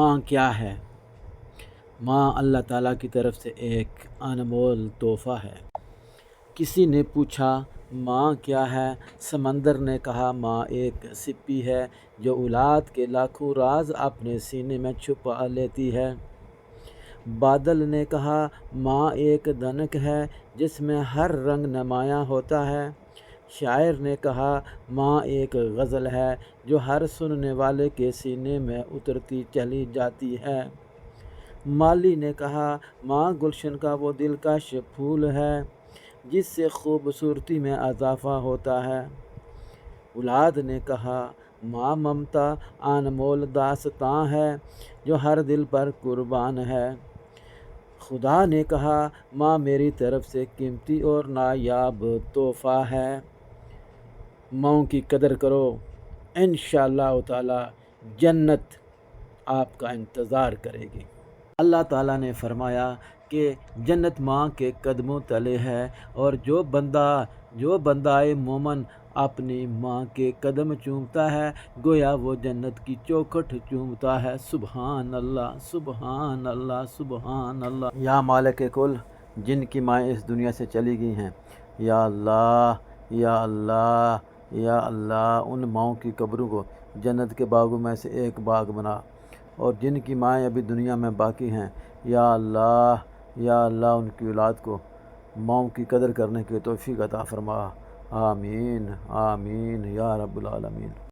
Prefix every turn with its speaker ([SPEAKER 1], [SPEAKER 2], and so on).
[SPEAKER 1] ماں کیا ہے؟ ماں اللہ تعالیٰ کی طرف سے ایک انمول تحفہ ہے۔ کسی نے پوچھا ماں کیا ہے؟ سمندر نے کہا ماں ایک سپی ہے جو اولاد کے لاکھوں راز اپنے سینے میں چھپا لیتی ہے۔ بادل نے کہا ماں ایک دھنک ہے جس میں ہر رنگ نمایاں ہوتا ہے۔ شاعر نے کہا ماں ایک غزل ہے جو ہر سننے والے کے سینے میں اترتی چلی جاتی ہے۔ مالی نے کہا ماں گلشن کا وہ دلکش پھول ہے جس سے خوبصورتی میں اضافہ ہوتا ہے۔ اولاد نے کہا ماں ممتا انمول داستاں ہے جو ہر دل پر قربان ہے۔ خدا نے کہا ماں میری طرف سے قیمتی اور نایاب تحفہ ہے۔ ماؤں کی قدر کرو، انشاءاللہ تعالی جنت آپ کا انتظار کرے گی۔ اللہ تعالیٰ نے فرمایا کہ جنت ماں کے قدموں تلے ہے، اور جو بندہ مومن اپنی ماں کے قدم چومتا ہے گویا وہ جنت کی چوکھٹ چومتا ہے۔ سبحان اللہ، سبحان اللہ، سبحان اللہ۔ یا مالک کل، جن کی مائیں اس دنیا سے چلی گئی ہیں، یا اللہ، یا اللہ، یا اللہ، ان ماؤں کی قبروں کو جنت کے باغوں میں سے ایک باغ بنا، اور جن کی مائیں ابھی دنیا میں باقی ہیں، یا اللہ، یا اللہ، ان کی اولاد کو ماؤں کی قدر کرنے کی توفیق عطا فرما۔ آمین، آمین یا رب العالمین۔